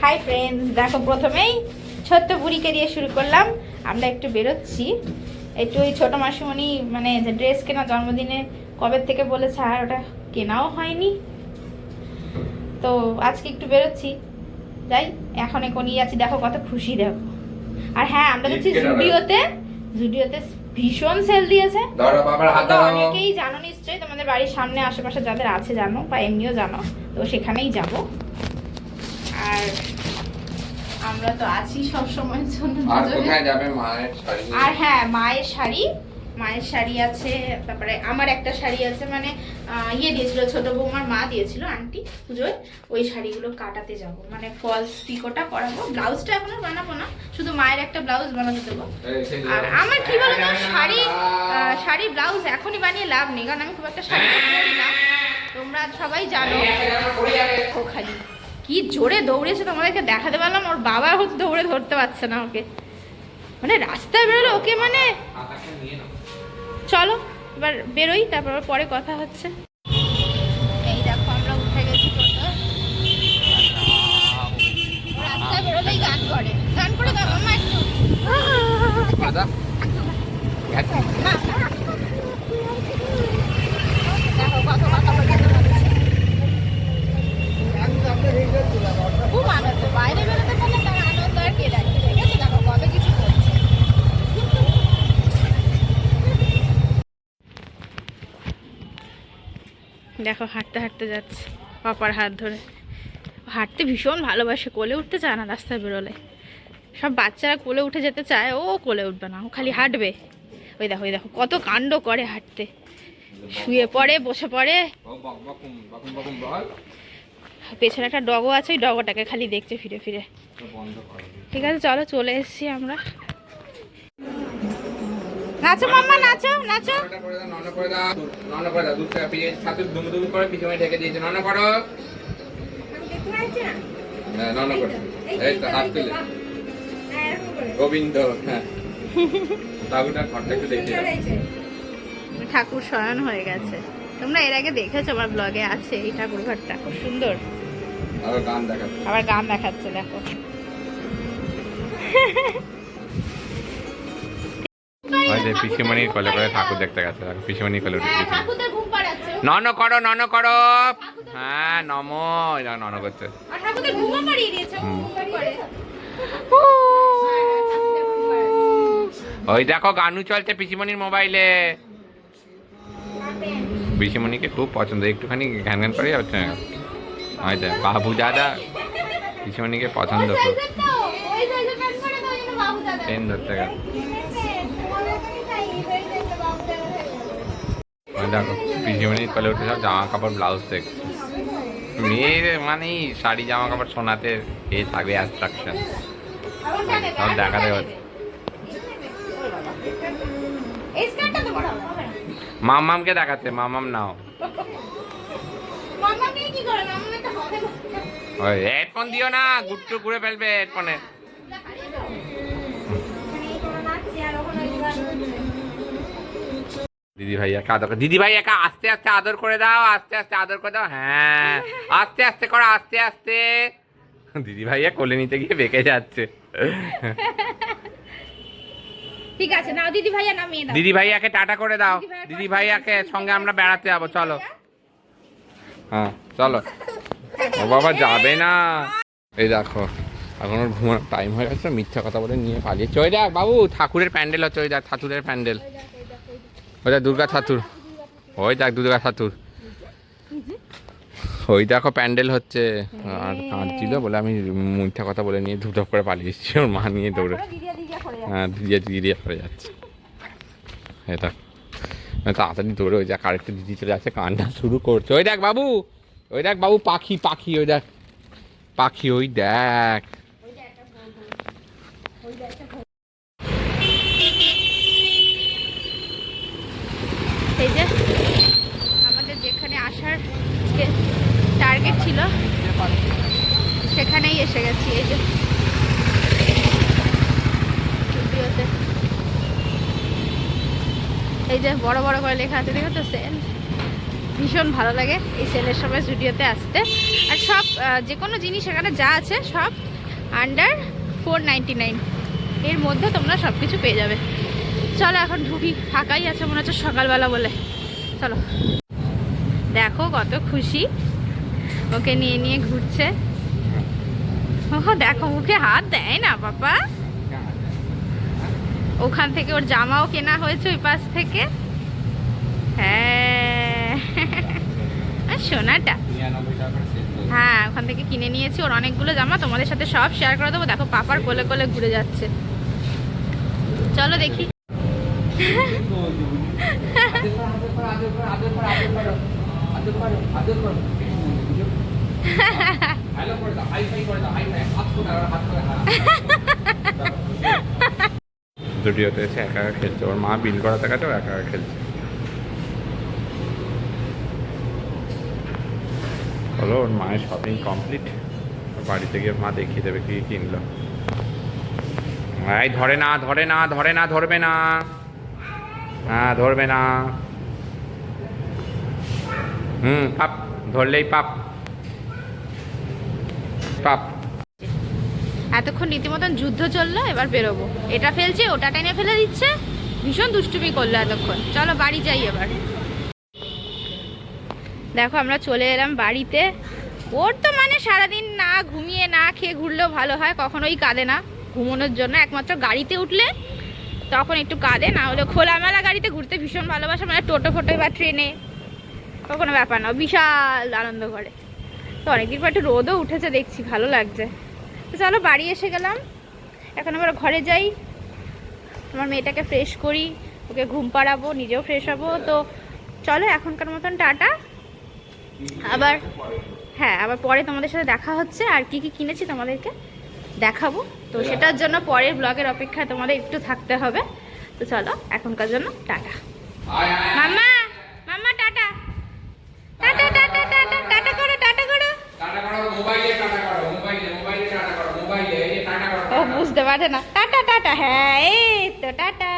Hi friends, দেখো প্রথমেই ছোট্ট বুড়িকে দিয়ে শুরু করলাম। আমরা একটু বেরোচ্ছি, একটু ওই ছোটো মাসিমণি মানে যে ড্রেস কেনা জন্মদিনে কবে থেকে বলেছে, আর ওটা কেনাও হয়নি, তো আজকে একটু বেরোচ্ছি। যাই, এখন এখনই আছি, দেখো কত খুশি দেখো। আর হ্যাঁ, আমরা যাচ্ছি জুডিওতে। জুডিওতে ভীষণ সেল দিয়েছে, অনেকেই জানো নিশ্চয়ই, তোমাদের বাড়ির সামনে আশেপাশে যাদের আছে জানো, বা এমনিও জানো, তো সেখানেই যাব। আর আমরা তো আছি সব সময়ের জন্য। আর কোথায় যাবে? মায়ের শাড়ি। আর হ্যাঁ, মায়ের শাড়ি আছে, তারপরে আমার একটা শাড়ি আছে, মানে ইয়ে দিয়েছিল, ছোট বৌমার মা দিয়েছিল আন্টি পুজোয়, ওই শাড়িগুলো কাটাতে যাব, মানে ফলস পিকোটা করাবো। ব্লাউজটা এখনো বানাবো না, শুধু মায়ের একটা ব্লাউজ বানাতে দেবো। আর আমার কি বলতো, শাড়ি ব্লাউজ এখনই বানিয়ে লাভ নেই, কারণ আমি খুব একটা শাড়ি পরি না, তোমরা সবাই জানো। ও খালি কি জোরে দৌড়েছে, তোমাদেরকে দেখাতে পারলাম, ওর বাবা দৌড়ে ধরতে পারছে না ওকে, মানে রাস্তায় বেরোলো ওকে, মানে চলো এবার বেরোই, তারপর পরে কথা হচ্ছে। এই দেখো আমরা উঠে গেছি টোটো, রাস্তায় বেরোলেই গান করে দাও মামা একটু। দেখো কত কথা বলছে, খুব আনন্দ, বাইরে বেরোতে পারলে তার আনন্দ আর কে দেখে, ঠিক আছে? দেখো কত কিছু করছে। দেখো হাঁটতে হাঁটতে যাচ্ছে পাপার হাত ধরে, হাঁটতে ভীষণ ভালোবাসে, কোলে উঠতে চায় না রাস্তায় বেরোলে। সব বাচ্চারা কোলে উঠে যেতে চায়, ও কোলে উঠবে না, ও খালি হাঁটবে। ওই দেখো কত কাণ্ড করে হাঁটতে, শুয়ে পড়ে, বসে পড়ে। পেছনে একটা ডগো আছে, ওই ডগোটাকে খালি দেখছে ফিরে ফিরে। ঠিক আছে চলো, চলে এসেছি আমরা। নাচো মাম্মা, নাচো নাচো। গোবিন্দ ঠাকুর শয়ন হয়ে গেছে, তোমরা এর আগে দেখেছো, আমার ব্লগে আছে এই ঠাকুর ঘরটা, খুব সুন্দর। আবার গান দেখাচ্ছে দেখো। পিসিমণির কোলে করে ঠাকুর দেখতে গেছে, পিসিমণির কোলে উঠে নন করো। হ্যাঁ নমো, নন করছে। ওই দেখো গানু চলছে পিসিমণির মোবাইলে। পিসিমণিকে খুব পছন্দ, একটুখানি ঘ্যান ঘ্যান করে যাচ্ছে। বাবু দাদা পিসিমণিকে পছন্দ খুব, পেন ধরতে গেল। দেখো পিসিমণির কোলে উঠে সব জামা কাপড় ব্লাউজ দেখছে। মেয়ের মানে শাড়ি জামা কাপড় শোনাতে এ থাকবে অ্যাট্রাকশন, সব দেখাতে হচ্ছে। মামামকে দেখাচ্ছে, মামাম নাও। হেডফোন দিও না, গুট্টু ঘুরে ফেলবে হেডফোনে। দিদি ভাইয়াকে আস্তে আস্তে আদর করে দাও, আস্তে আস্তে আদর করে দাও। হ্যাঁ আস্তে আস্তে করো, আস্তে আস্তে। দিদি ভাইয়া কোলে নিতে গিয়ে বেঁকে যাচ্ছে। ঠিক আছে নাও, দিদি ভাইয়া নামিয়ে দাও। দিদি ভাইয়াকে টাটা করে দাও, দিদি ভাইয়াকে সঙ্গে আমরা বেড়াতে যাবো, চলো। হ্যাঁ চলো। ও বাবা যাবে না, এই দেখো এখন ওর ঘুমানোর টাইম হয়ে গেছে, মিথ্যা কথা বলে নিয়ে পালিয়েছে। ওই দেখ বাবু, ঠাকুরের প্যান্ডেল হচ্ছে, ওই দেখ ঠাকুরের প্যান্ডেল, ওই দেখ দুর্গা ঠাকুর, ওই দেখ দুর্গা ঠাকুর, ওই দেখো প্যান্ডেল হচ্ছে। আর কাঁদছিল বলে আমি মিথ্যা কথা বলে নিয়ে ধুপ করে পালিয়ে এসেছি, ওর মা নিয়ে দৌড়ে। হ্যাঁ দিদি করে যাচ্ছে, এটা তাড়াতাড়ি দৌড়ে ওই দেখ আরেকটা দিদি চলে যাচ্ছে, কান্না শুরু করছে। ওই দেখ বাবু পাখি, ওই দেখ পাখি, ওই দেখ। এই যে আমাদের যেখানে আসার টার্গেট ছিল সেখানেই এসে গেছি। এই যে এই যে বড় বড় করে লেখা আছে, দেখো তো সেল। ভীষণ ভালো লাগে এই সেলের সময় স্টুডিওতে আসতে। আর সব যে কোনো জিনিস এখানে যা আছে সব আন্ডার 499, এর মধ্যে তোমরা সব কিছু পেয়ে যাবে। চলো এখন ঢুকি, ফাঁকাই আছে মনে হচ্ছে সকালবেলা বলে। চলো, দেখো কত খুশি, ওকে নিয়ে নিয়ে ঘুরছে। ও দেখো, মুখে হাত দেয় না বাবা। ওখান থেকে ওর জামাও কেনা হয়েছে ওই পাশ থেকে। হ্যাঁ সোনাটা, হ্যাঁ ওখান থেকে কিনে নিয়েছি ওর অনেকগুলো জামা, তোমাদের সাথে সব শেয়ার করে দেবো। দেখো পাপার কোলে কোলে ঘুরে যাচ্ছে। চলো দেখি। জুডিওতে এসে একা একা খেলছে, ওর মা বিল করা থাকাতে ও একা একা খেলছে। হলো ওর মায়ের শপিং কমপ্লিট, বাড়িতে গিয়ে মা দেখিয়ে দেবে কি কিনলো। এই ধরে না, ধরে না, ধরে না, ধরবে না, হ্যাঁ ধরবে না। পাপ ধরলেই পাপ, পাপ। এতক্ষণ রীতিমতন যুদ্ধ চললো, এবার বেরোবো। এটা ফেলছে, ওটা টেনে ফেলে দিচ্ছে, ভীষণ দুষ্টুমি করলো এতক্ষণ। চলো বাড়ি যাই এবার। দেখো আমরা চলে এলাম বাড়িতে। ওর তো মানে সারাদিন না ঘুমিয়ে না খেয়ে ঘুরলেও ভালো হয়, কখনোই কাঁদে না ঘুমানোর জন্য। একমাত্র গাড়িতে উঠলে তখন একটু কাঁদে, না হলে খোলামেলা গাড়িতে ঘুরতে ভীষণ ভালোবাসে, মানে টোটো ফোটো বা ট্রেনে তো কোনো ব্যাপার না, বিশাল আনন্দ করে। তো অনেকদিন পর একটু রোদও উঠেছে দেখছি, ভালো লাগছে। তো চলো বাড়ি এসে গেলাম, এখন আবার ঘরে যাই, আমার মেয়েটাকে ফ্রেশ করি, ওকে ঘুম পাড়াবো, নিজেও ফ্রেশ হবো। তো চলো এখনকার মতন টাটা। আবার হ্যাঁ, আবার পরে তোমাদের সাথে দেখা হচ্ছে, আর কি কি কিনেছি তোমাদেরকে দেখাবো। তো সেটার জন্য পরের ব্লগের অপেক্ষায় তোমাদের একটু থাকতে হবে। তো চলো এখনকার জন্য tata. Mamma, mamma tata, tata tata tata, tata করো, টাটা করো। ও বুঝতে পারে না, টাটা টাটা, হ্যাঁ এই তো টাটা।